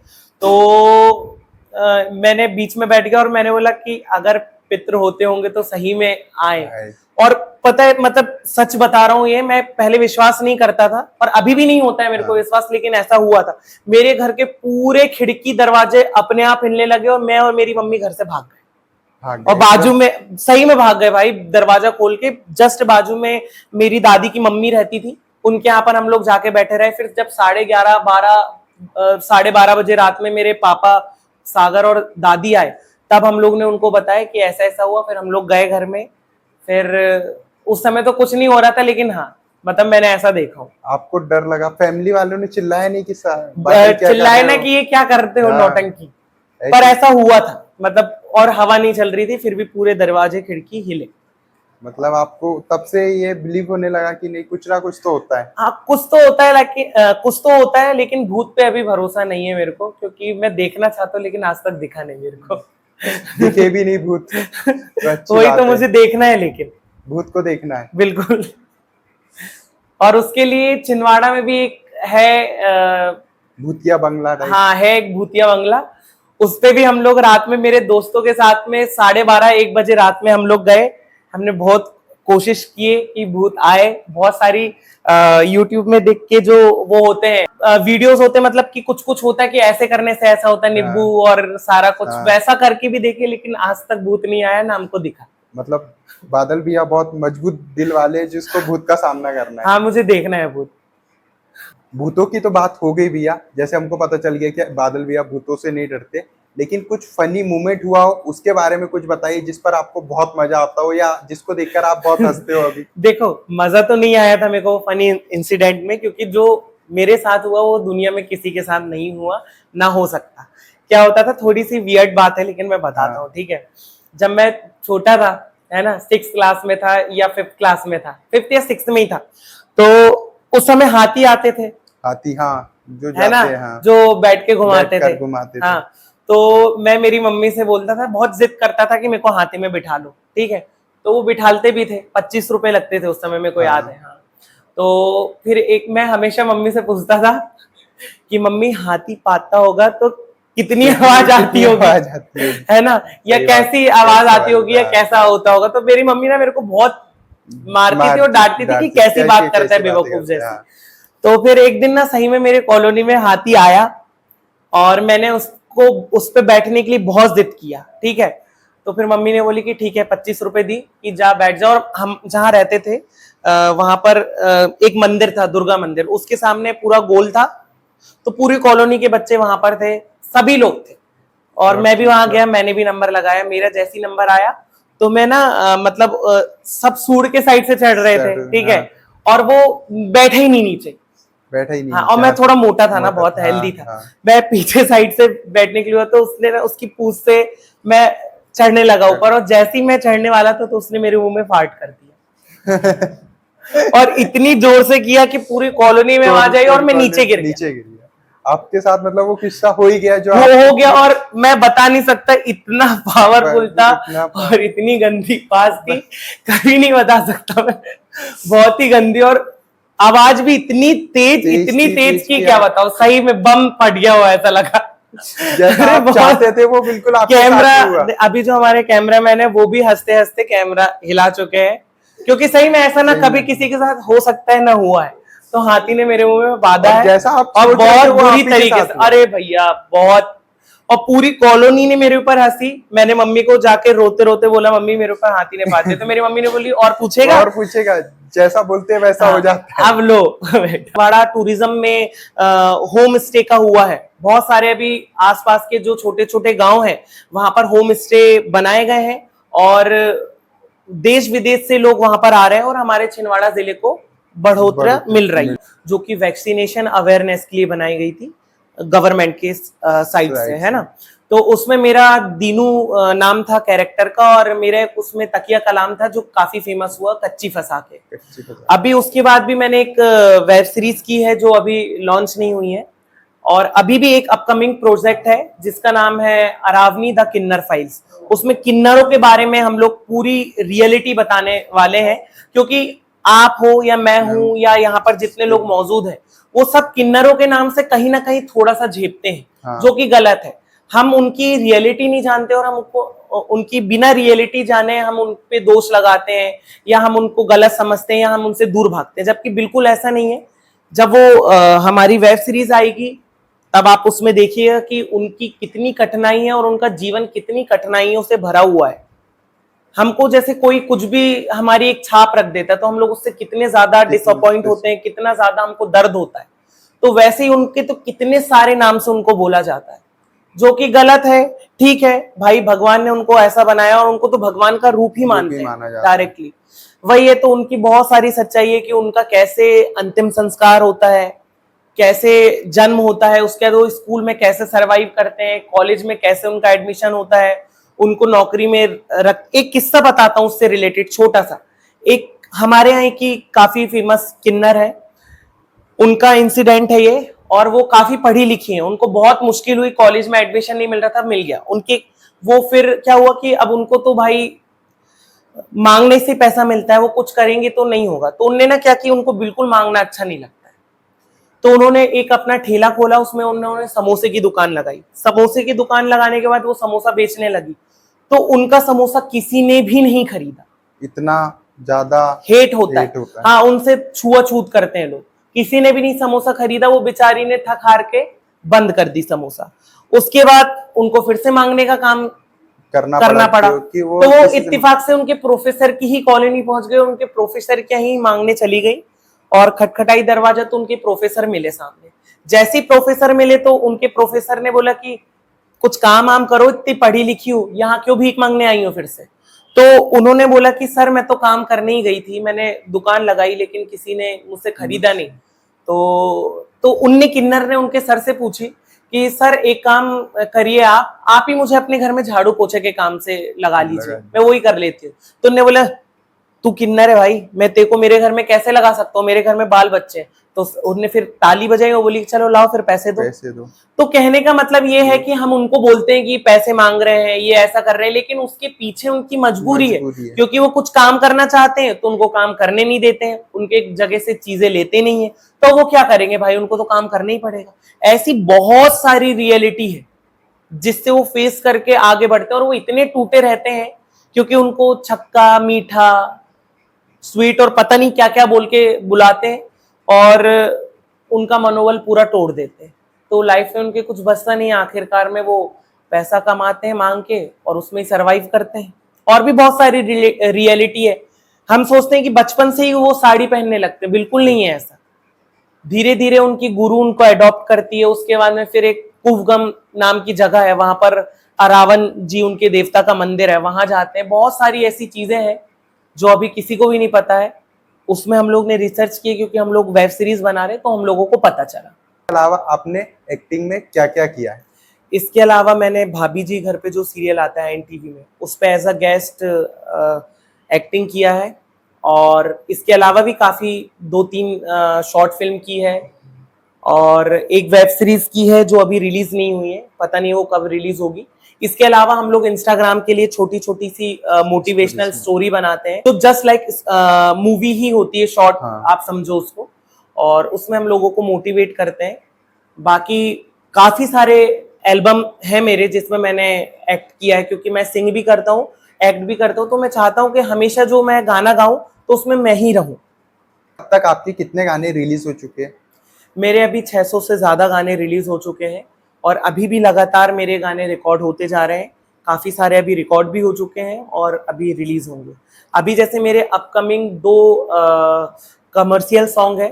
तो मैंने बीच में बैठ गया और मैंने बोला कि अगर पितृ होते होंगे तो सही में आए। और पता है, मतलब सच बता रहा हूँ, ये मैं पहले विश्वास नहीं करता था और अभी भी नहीं होता है मेरे को विश्वास, लेकिन ऐसा हुआ था। मेरे घर के पूरे खिड़की दरवाजे अपने आप हिलने लगे और मैं और मेरी मम्मी घर से भाग गए। और बाजू में सही में भाग गए भाई, दरवाजा खोल के जस्ट बाजू में मेरी दादी की मम्मी रहती थी, उनके यहाँ पर हम लोग जाके बैठे रहे। फिर जब 11:30 बजे रात में मेरे पापा सागर और दादी आए, तब हम लोग ने उनको बताया कि ऐसा ऐसा हुआ। फिर हम लोग गए घर में। फिर उस समय तो कुछ नहीं हो रहा था, लेकिन हाँ मतलब मैंने ऐसा देखा हूँ। आपको डर लगा? फैमिली वालों ने चिल्लाया नहीं कि चिल्लाए ना कि ये क्या करते हो नौटंकी, पर ऐसा हुआ था मतलब। और हवा नहीं चल रही थी, फिर भी पूरे दरवाजे खिड़की हिले। मतलब आपको तब से ये बिलीव होने लगा कि नहीं, कुछ ना कुछ तो होता है। हाँ कुछ तो होता है, लेकिन कुछ तो होता है, लेकिन भूत पे अभी भरोसा नहीं है मेरे को, क्योंकि मैं देखना चाहता हूँ लेकिन आज तक दिखा नहीं मेरे को। दिखे भी नहीं भूत तो वही तो मुझे देखना है, लेकिन भूत को देखना है बिल्कुल। और उसके लिए छिंदवाड़ा में भी एक है भूतिया बंगला। हाँ है एक भूतिया बंगला, उस पे भी हम लोग रात में मेरे दोस्तों के साथ में 12:30-1 बजे रात में हम लोग गए। हमने बहुत कोशिश किए कि भूत आए। बहुत सारी यूट्यूब में देख के जो वो होते हैं वीडियोस होते हैं, मतलब कि कुछ कुछ होता है कि ऐसे करने से ऐसा होता है, नींबू और सारा कुछ वैसा करके भी देखे, लेकिन आज तक भूत नहीं आया ना हमको दिखा। मतलब बादल भैया बहुत मजबूत दिल वाले, जिसको भूत का सामना करना है। हाँ मुझे देखना है भूत। भूतों की तो बात हो गई भैया, जैसे हमको पता चल गया कि बादल भैया भूतों से नहीं डरते, लेकिन कुछ फनी मोमेंट हुआ हो उसके बारे में कुछ बताइए, जिस पर आपको बहुत मजा आता हो या जिसको देखकर आप बहुत हंसते हो अभी। देखो मजा तो नहीं आया था मेरे को फनी इंसिडेंट में, क्योंकि जो मेरे साथ हुआ वो दुनिया में किसी के साथ नहीं हुआ, ना हो सकता। क्या होता था, थोड़ी सी वियर्ड बात है लेकिन मैं बताता हूँ, ठीक है। जब मैं छोटा था, है ना, 6th क्लास में था या 5th क्लास में था, 5th या 6th में ही था, तो उस समय हाथी आते थे। हाथी, हाँ, जो है ना, हाँ, जो बैठ के घुमाते थे। हाँ, तो मैं मेरी मम्मी से बोलता था, बहुत जिद करता था कि मेरे को हाथी में बिठा लो, ठीक है। तो वो बिठालते भी थे, 25 रुपए लगते थे उस समय, मेरे को याद है। हाँ तो फिर एक मैं हमेशा मम्मी से पूछता था कि मम्मी हाथी पाता होगा तो कितनी आवाज आती होगी, है ना, या कैसी आवाज आती होगी, या कैसा होता होगा। तो मेरी मम्मी ना मेरे को बहुत मारती थी और डांटती थी कि कैसी बात करता है बेवकूफ जैसी। तो फिर एक दिन ना सही में मेरे कॉलोनी में हाथी आया और मैंने उसको उस पे बैठने के लिए बहुत जिद किया, ठीक है। तो फिर मम्मी ने बोली कि ठीक है 25 रुपए दी कि जा बैठ जाओ। और हम जहाँ रहते थे वहां पर एक मंदिर था, दुर्गा मंदिर, उसके सामने पूरा गोल था। तो पूरी कॉलोनी के बच्चे वहां पर थे, सभी लोग थे। और मैं भी वहां गया, मैंने भी नंबर लगाया। मेरा जैसी नंबर आया तो मैं ना मतलब सब सूढ़ के साइड से चढ़ रहे थे, ठीक है। और वो बैठे ही नहीं नीचे, बैठा ही नहीं। हाँ, और मैं थोड़ा मोटा था ना, बहुत हेल्दी था। मैं पीछे साइड से बैठने के लिए हुआ, तो उसने ना उसकी पूंछ से मैं चढ़ने लगा ऊपर, और जैसे ही मैं चढ़ने वाला था तो उसने मेरे मुंह में फार्ट कर दिया। और इतनी जोर से किया कि पूरी कॉलोनी में आवाज आई और मैं नीचे गिर गया। आपके साथ मतलब वो किस्सा हो ही गया, जो वो हो गया। और मैं बता नहीं सकता, इतना पावरफुल था और इतनी गंदी आवाज थी, कभी नहीं बता सकता मैं। बहुत ही गंदी, और आवाज भी इतनी तेज की क्या बताओ, सही में बम फट गया हुआ ऐसा लगा। जैसा आप चाहते थे वो बिल्कुल आपके साथ हुआ। अभी जो हमारे कैमरामैन है वो भी हंसते हंसते कैमरा हिला चुके हैं, क्योंकि सही में ऐसा ना कभी किसी के साथ हो सकता है ना हुआ है। तो हाथी ने मेरे मुंह में बांधा है, जैसा आप और बहुत बुरी तरीके से। अरे भैया बहुत, और पूरी कॉलोनी ने मेरे ऊपर हंसी। मैंने मम्मी को जाके रोते रोते बोला, मम्मी मेरे ऊपर हाथी ने बांध दिया। तो मेरी मम्मी ने बोली और पूछेगा, जैसा बोलते हैं वैसा हो जाता है। अब लो बड़ा टूरिज्म में होम स्टे का हुआ है। बहुत सारे अभी आसपास के जो छोटे छोटे गांव हैं वहां पर होम स्टे बनाए गए हैं, और देश विदेश से लोग वहां पर आ रहे हैं, और हमारे छिंदवाड़ा जिले को बढ़ोतरी मिल रही है, जो कि वैक्सीनेशन अवेयरनेस के लिए बनाई गई थी गवर्नमेंट के साइड से, है ना। तो उसमें मेरा दीनू नाम था कैरेक्टर का, और मेरे उसमें तकिया कलाम था जो काफी फेमस हुआ, कच्ची फंसा के। अभी उसके बाद भी मैंने एक वेब सीरीज की है जो अभी लॉन्च नहीं हुई है, और अभी भी एक अपकमिंग प्रोजेक्ट है जिसका नाम है अरावनी द किन्नर फाइल्स। उसमें किन्नरों के बारे में हम लोग पूरी रियलिटी बताने वाले हैं, क्योंकि आप हो या मैं हूं या यहाँ पर जितने लोग मौजूद हैं, वो सब किन्नरों के नाम से कहीं ना कहीं थोड़ा सा झेपते हैं। हाँ। जो कि गलत है। हम उनकी रियलिटी नहीं जानते और हम उनको उनकी बिना रियलिटी जाने हम उन पे दोष लगाते हैं, या हम उनको गलत समझते हैं, या हम उनसे दूर भागते हैं, जबकि बिल्कुल ऐसा नहीं है। जब वो हमारी वेब सीरीज आएगी तब आप उसमें देखिएगा कि उनकी कितनी कठिनाई है और उनका जीवन कितनी कठिनाइयों से भरा हुआ है। हमको जैसे कोई कुछ भी हमारी एक छाप रख देता है तो हम लोग उससे कितने ज्यादा डिसअपॉइंट होते हैं, कितना ज्यादा हमको दर्द होता है। तो वैसे ही उनके तो कितने सारे नाम से उनको बोला जाता है, जो कि गलत है। ठीक है भाई, भगवान ने उनको ऐसा बनाया और उनको तो भगवान का रूप ही मानते हैं डायरेक्टली। वही है, तो उनकी बहुत सारी सच्चाई है कि उनका कैसे अंतिम संस्कार होता है, कैसे जन्म होता है, उसके बाद वो स्कूल में कैसे सरवाइव करते हैं, कॉलेज में कैसे उनका एडमिशन होता है, उनको नौकरी में रख। एक किस्सा बताता हूँ उससे रिलेटेड छोटा सा। एक हमारे यहाँ की काफी फेमस किन्नर है, उनका इंसिडेंट है ये, और वो काफी पढ़ी लिखी है, उनको बहुत मुश्किल हुई, कॉलेज में एडमिशन नहीं मिल रहा था, मिल गया उनके। वो फिर क्या हुआ कि अब उनको तो भाई मांगने से पैसा मिलता है, वो कुछ करेंगे तो नहीं होगा, तो उन्होंने ना क्या कि उनको बिल्कुल मांगना अच्छा नहीं लगता है, तो उन्होंने एक अपना ठेला खोला, उसमें उन्होंने समोसे की दुकान लगाई। समोसे की दुकान लगाने के बाद वो समोसा बेचने लगी, तो उनका समोसा किसी ने भी नहीं खरीदा। इतना ज्यादा हेट होता है। हाँ, उनसे छुआछूत करते हैं लोग, किसी ने भी नहीं समोसा खरीदा। वो बेचारी ने थक हार के बंद कर दी समोसा। उसके बाद उनको फिर से मांगने का काम करना पड़ा, तो वो इत्तेफाक से उनके प्रोफेसर की ही कॉलोनी पहुंच गए, उनके प्रोफेसर क्या ही मांगने चली गई, और खटखटाई दरवाजा तो उनके प्रोफेसर मिले सामने। जैसे ही प्रोफेसर मिले तो उनके प्रोफेसर ने बोला कि कुछ काम आम करो, इतनी पढ़ी लिखी हो, यहाँ क्यों भीख मांगने आई हो फिर से। तो उन्होंने बोला कि सर मैं तो काम करने ही गई थी, मैंने दुकान लगाई लेकिन किसी ने मुझसे खरीदा नहीं। तो उनने किन्नर ने उनके सर से पूछी कि सर एक काम करिए, आप ही मुझे अपने घर में झाड़ू पोछे के काम से लगा लीजिए, मैं वही कर लेती हूँ। तो उन्होंने बोला तू किन्नर है भाई, मैं तेरे को मेरे घर में कैसे लगा सकता हूँ, मेरे घर में बाल बच्चे हैं। तो उन्होंने फिर ताली बजाई और बोली चलो लाओ फिर पैसे दो। तो कहने का मतलब ये है कि हम उनको बोलते हैं कि पैसे मांग रहे हैं, ये ऐसा कर रहे हैं, लेकिन उसके पीछे उनकी मजबूरी है, क्योंकि वो कुछ काम करना चाहते हैं तो उनको काम करने नहीं देते हैं, उनके जगह से चीजें लेते नहीं है, तो वो क्या करेंगे भाई, उनको तो काम करना ही पड़ेगा। ऐसी बहुत सारी रियलिटी है जिससे वो फेस करके आगे बढ़ते हैं, और वो इतने टूटे रहते हैं क्योंकि उनको छक्का मीठा स्वीट और पता नहीं क्या क्या बोल के बुलाते हैं, और उनका मनोबल पूरा तोड़ देते हैं। तो लाइफ में उनके कुछ बचता नहीं है, आखिरकार में वो पैसा कमाते हैं मांग के और उसमें ही सरवाइव करते हैं। और भी बहुत सारी रियलिटी है। हम सोचते हैं कि बचपन से ही वो साड़ी पहनने लगते हैं, बिल्कुल नहीं है ऐसा। धीरे धीरे उनकी गुरु उनको अडॉप्ट करती है। उसके बाद में फिर एक कुवगम नाम की जगह है, वहां पर अरावन जी उनके देवता का मंदिर है, वहां जाते हैं। बहुत सारी ऐसी चीजें हैं जो अभी किसी को भी नहीं पता है, उसमें हम लोग ने रिसर्च किए, क्योंकि हम लोग वेब सीरीज बना रहे तो हम लोगों को पता चला। अलावा आपने एक्टिंग में क्या क्या किया है? इसके अलावा मैंने भाभी जी घर पे जो सीरियल आता है एनटीवी में, उस पे एज अ गेस्ट एक्टिंग किया है, और इसके अलावा भी काफी 2-3 शॉर्ट फिल्म की है, और एक वेब सीरीज की है जो अभी रिलीज नहीं हुई है, पता नहीं वो कब रिलीज होगी। इसके अलावा हम लोग इंस्टाग्राम के लिए छोटी छोटी सी मोटिवेशनल स्टोरी बनाते हैं, तो जस्ट लाइक मूवी ही होती है, शॉर्ट आप समझो उसको, और उसमें हम लोगों को मोटिवेट करते हैं। बाकी काफी सारे एल्बम है मेरे जिसमें मैंने एक्ट किया है, क्योंकि मैं सिंग भी करता हूँ, एक्ट भी करता हूँ, तो मैं चाहता हूँ कि हमेशा जो मैं गाना गाऊं तो उसमें मैं ही रहूं। अब तक आपके कितने गाने रिलीज हो चुके हैं? मेरे अभी 600 से ज्यादा गाने रिलीज हो चुके हैं, और अभी भी लगातार मेरे गाने रिकॉर्ड होते जा रहे हैं। काफी सारे अभी रिकॉर्ड भी हो चुके हैं और अभी रिलीज होंगे। अभी जैसे मेरे अपकमिंग 2 कमर्शियल सॉन्ग है,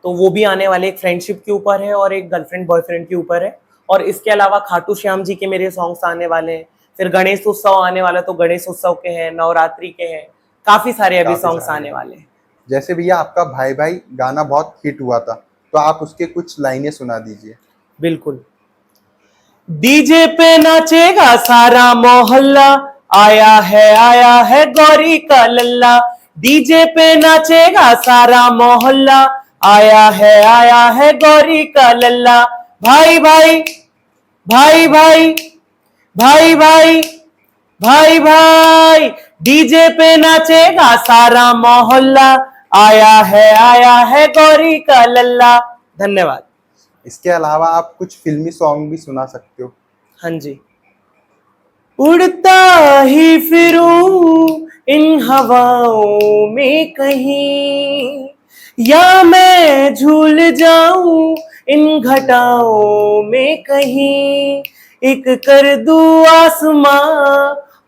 तो वो भी आने वाले, एक फ्रेंडशिप के ऊपर है और एक गर्लफ्रेंड बॉयफ्रेंड के ऊपर है। और इसके अलावा खाटू श्याम जी के मेरे सॉन्ग्स आने वाले हैं, फिर गणेश उत्सव आने वाला, तो गणेश उत्सव के हैं, नवरात्रि के हैं, काफी सारे अभी सॉन्ग्स आने वाले हैं। जैसे भैया आपका भाई भाई गाना बहुत हिट हुआ था, तो आप उसके कुछ लाइनें सुना दीजिए। बिल्कुल। डीजे पे नाचेगा सारा मोहल्ला, आया है गौरी का लल्ला। डीजे पे नाचेगा सारा मोहल्ला, आया है गौरी का लल्ला। भाई भाई भाई भाई भाई भाई भाई भाई, डीजे पे नाचेगा सारा मोहल्ला, आया है गौरी का लल्ला। धन्यवाद। इसके अलावा आप कुछ फिल्मी सॉन्ग भी सुना सकते हो। हाँ जी। उड़ता ही फिरूं इन हवाओं में कहीं, या मैं झूल जाऊं इन घटाओं में कहीं। एक कर दूं आसमां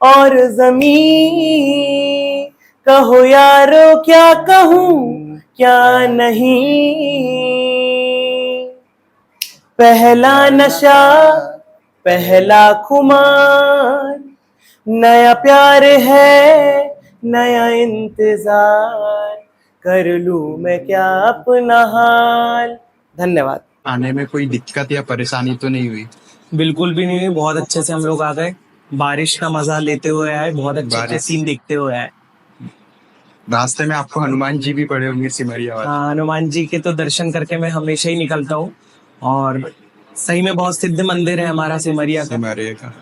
और जमीन, कहो यारो क्या कहूं क्या नहीं। पहला नशा पहला खुमार, नया प्यार है नया इंतजार, कर लूं मैं क्या अपना हाल। धन्यवाद। आने में कोई दिक्कत या परेशानी तो नहीं हुई? बिल्कुल भी नहीं हुई, बहुत अच्छे से हम लोग आ गए, बारिश का मजा लेते हुए आए, बहुत अच्छे अच्छे बारिश। सीन देखते हुए आए। रास्ते में आपको हनुमान जी भी पड़े होंगे सिमरिया वाले। हाँ, हनुमान जी के तो दर्शन करके मैं हमेशा ही निकलता हूँ, और सही में बहुत सिद्ध मंदिर है हमारा सिमरिया का। सिमरिया का।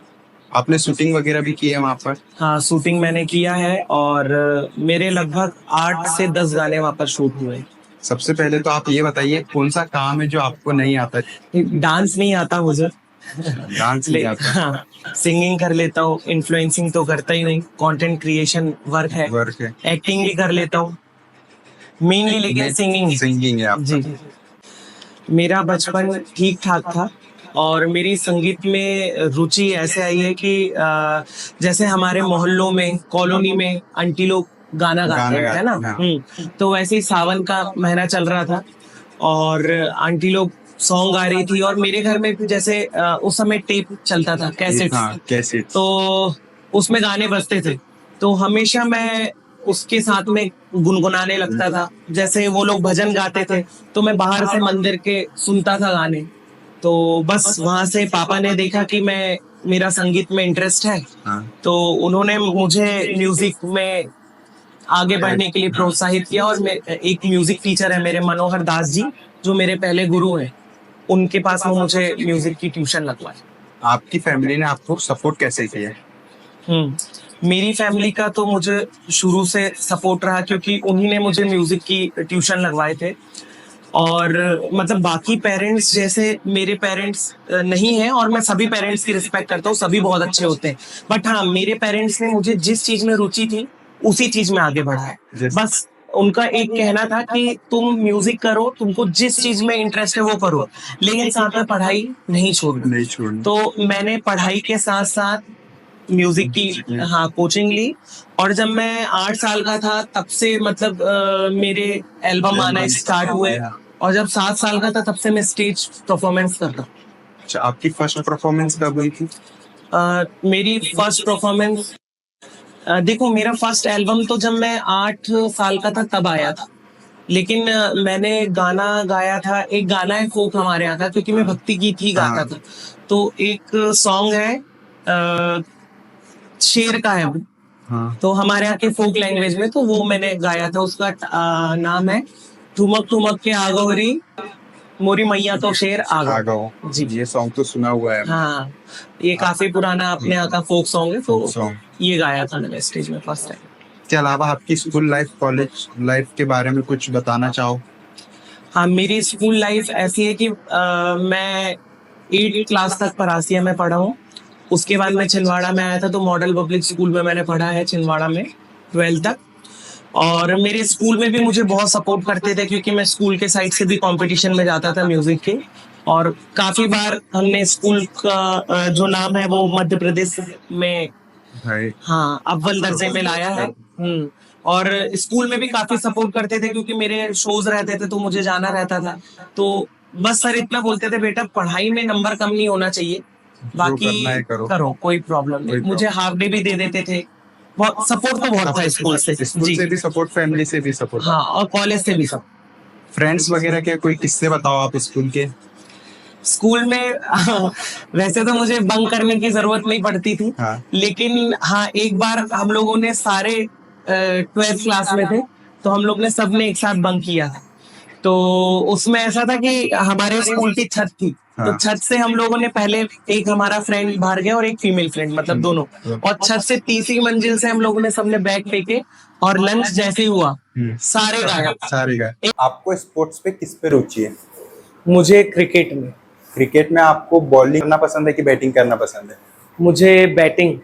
आपने शूटिंग वगैरह भी की है वहाँ पर? हाँ, शूटिंग मैंने किया है, और मेरे लगभग 8 से 10 गाने वहाँ पर शूट हुए। सबसे पहले तो आप ये बताइए कौन सा काम है जो आपको नहीं आता? डांस नहीं आता मुझे, डांस नहीं आता। हाँ, सिंगिंग कर लेता हूँ, इन्फ्लुएंसिंग तो करता ही नहीं, कंटेंट क्रिएशन वर्क है, वर्क है। एक्टिंग भी कर लेता हूँ मेनली, लेकिन सिंगिंग है आपका। जी। मेरा बचपन ठीक ठाक था, और मेरी संगीत में रुचि ऐसे आई है कि जैसे हमारे मोहल्लों में, कॉलोनी में आंटी लोग गाना गाते हैं, है ना। हाँ। तो वैसे ही सावन का महीना चल रहा था, और आंटी लोग सॉन्ग गा रही थी, और मेरे घर में भी जैसे उस समय टेप चलता था, कैसेट। हाँ, कैसेट। तो उसमें गाने बजते थे, तो हमेशा मैं उसके साथ में गुनगुनाने लगता था। जैसे वो लोग भजन गाते थे, तो मैं बाहर से मंदिर के सुनता था गाने। तो बस वहां से पापा ने देखा कि मेरा संगीत में इंटरेस्ट है, हाँ। तो उन्होंने मुझे म्यूजिक में आगे बढ़ने के लिए प्रोत्साहित किया। और एक म्यूजिक टीचर है मेरे, मनोहर दास जी, जो मेरे पहले गुरु हैं, उनके पास में मुझे म्यूजिक की ट्यूशन लगवाई। आपकी फैमिली ने आपको सपोर्ट कैसे किया? मेरी फैमिली का तो मुझे शुरू से सपोर्ट रहा, क्योंकि उन्हीं ने मुझे म्यूजिक की ट्यूशन लगवाए थे। और मतलब बाकी पेरेंट्स जैसे मेरे पेरेंट्स नहीं है, और मैं सभी पेरेंट्स की रिस्पेक्ट करता हूँ, सभी बहुत अच्छे होते हैं, बट हाँ, मेरे पेरेंट्स ने मुझे जिस चीज में रुचि थी उसी चीज में आगे बढ़ाया। बस उनका एक कहना था कि तुम म्यूजिक करो, तुमको जिस चीज में इंटरेस्ट है वो करो, लेकिन साथ में पढ़ाई नहीं छोड़नी। तो मैंने पढ़ाई के साथ साथ म्यूजिक की हाँ कोचिंग ली, और जब मैं 8 साल का था तब से मतलब मेरे एल्बम आना स्टार्ट हुए, और जब 7 साल का था तब से मैं स्टेज परफॉर्मेंस करता हूँ। अच्छा, आपकी फर्स्ट परफॉर्मेंस कब हुई थी? मेरी फर्स्ट परफॉर्मेंस, देखो, मेरा फर्स्ट एल्बम तो जब मैं 8 साल का था तब आया था, लेकिन मैंने गाना गाया था, एक गाना है फोक हमारे यहाँ का, क्योंकि मैं भक्ति गीत ही गाता था। तो एक सॉन्ग है शेर का है वो, तो हमारे यहाँ के फोक लैंग्वेज में, तो वो मैंने गाया था। उसका नाम है ठुमक ठुमक के आगोरी, मोरी मैया तो शेर आगो जी। ये सॉन्ग तो सुना हुआ है। हाँ, ये काफी पुराना अपने यहाँ का फोक सॉन्ग है, तो ये गाया था मैंने स्टेज में फर्स्ट टाइम। इसके अलावा आपकी स्कूल लाइफ, कॉलेज लाइफ के बारे में कुछ बताना चाहो? हाँ, मेरी स्कूल लाइफ ऐसी है कि मैं 8th क्लास तक परासिया में पढ़ा हूँ। उसके बाद मैं छिंदवाड़ा में आया था, तो मॉडल पब्लिक स्कूल में मैंने पढ़ा है छिंदवाड़ा में 12th तक। और मेरे स्कूल में भी मुझे बहुत सपोर्ट करते थे, क्योंकि मैं स्कूल के साइड से भी कंपटीशन में जाता था म्यूजिक के, और काफी बार हमने स्कूल का जो नाम है वो मध्य प्रदेश में हाँ अव्वल दर्जे में लाया है। और स्कूल में भी काफी सपोर्ट करते थे, क्योंकि मेरे शोज रहते थे तो मुझे जाना रहता था। तो बस सर इतना बोलते थे, बेटा पढ़ाई में नंबर कम नहीं होना चाहिए, बाकी करो कोई प्रॉब्लम नहीं। मुझे हाफ डे भी दे देते थे, बहुत सपोर्ट तो बहुत था स्कूल से भी सपोर्ट, फैमिली से भी सपोर्ट। हाँ, और कॉलेज से भी सब। फ्रेंड्स वगैरह के कोई किस्से बताओ आप स्कूल के। स्कूल में वैसे तो मुझे बंक करने की जरूरत नहीं पड़ती थी, हाँ। लेकिन हाँ एक बार हम लोगों ने सारे 12th क्लास में थे, तो हम लोग ने सबने एक साथ बंक किया था। तो उसमें ऐसा था कि हमारे स्कूल की छत थी, तो हाँ। छत से हम लोगों ने पहले, एक हमारा फ्रेंड बाहर गया और एक फीमेल फ्रेंड, मतलब दोनों, और छत से तीसरी मंजिल से हम लोगों ने सबने बैग फेंके और लंच जैसे ही हुआ सारे गायब। सारे गायब। आपको स्पोर्ट्स पे किस पे रुचि है? मुझे क्रिकेट में। क्रिकेट में आपको बॉलिंग करना पसंद है कि बैटिंग करना पसंद है? मुझे बैटिंग।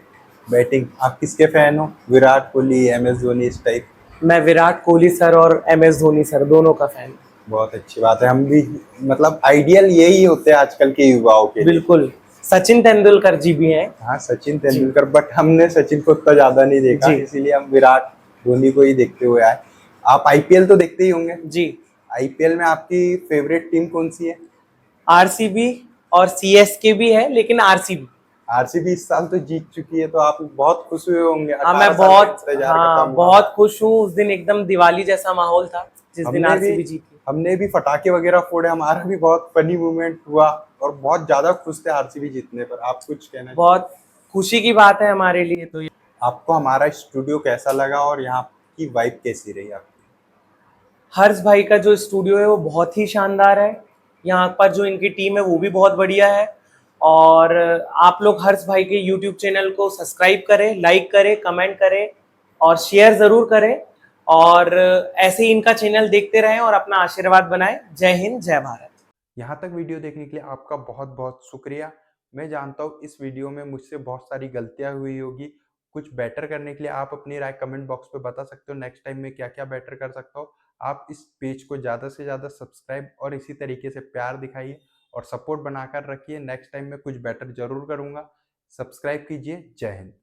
बैटिंग। आप किसके फैन हो? विराट कोहली, MS धोनी, इस टाइप? मैं विराट कोहली सर और MS धोनी सर दोनों का फैन। बहुत अच्छी बात है। हम भी, मतलब आइडियल यही होते हैं आजकल के युवाओं के लिए। बिल्कुल। सचिन तेंदुलकर जी भी हैं। हाँ, सचिन तेंदुलकर, बट हमने सचिन को उतना ज्यादा नहीं देखा, इसीलिए हम विराट कोहली को ही देखते हुए आए। आप IPL तो देखते ही होंगे जी। IPL में आपकी फेवरेट टीम कौन सी है? RCB और CSK भी है, लेकिन RCB। RCB इस साल तो जीत चुकी है, तो आप बहुत खुश हुए होंगे। हाँ, मैं 18 साल का बहुत, इंतजार खत्म हाँ हुआ। बहुत खुश हूँ। उस दिन एकदम दिवाली जैसा माहौल था जिस दिन RCB जीती। हमने भी पटाखे वगैरह फोड़े, हमारा भी बहुत फनी मूवमेंट हुआ और बहुत ज्यादा खुश थे RCB जीतने पर। आप कुछ कहना? बहुत खुशी की बात है हमारे लिए तो ये। आपको हमारा स्टूडियो कैसा लगा और यहाँ की वाइब कैसी रही आपकी? हर्ष भाई का जो स्टूडियो है वो बहुत ही शानदार है। यहाँ पर जो इनकी टीम है वो भी बहुत बढ़िया है। और आप लोग हर्ष भाई के यूट्यूब चैनल को सब्सक्राइब करें, लाइक करें, कमेंट करें और शेयर ज़रूर करें। और ऐसे ही इनका चैनल देखते रहें और अपना आशीर्वाद बनाएं। जय हिंद, जय भारत। यहाँ तक वीडियो देखने के लिए आपका बहुत बहुत शुक्रिया। मैं जानता हूँ इस वीडियो में मुझसे बहुत सारी गलतियाँ हुई होगी। कुछ बेटर करने के लिए आप अपनी राय कमेंट बॉक्स पे बता सकते हो। नेक्स्ट टाइम में क्या क्या बेटर कर सकता हूँ। आप इस पेज को ज़्यादा से ज़्यादा सब्सक्राइब और इसी तरीके से प्यार दिखाइए और सपोर्ट बनाकर रखिए। नेक्स्ट टाइम में कुछ बेटर जरूर करूँगा। सब्सक्राइब कीजिए। जय हिंद।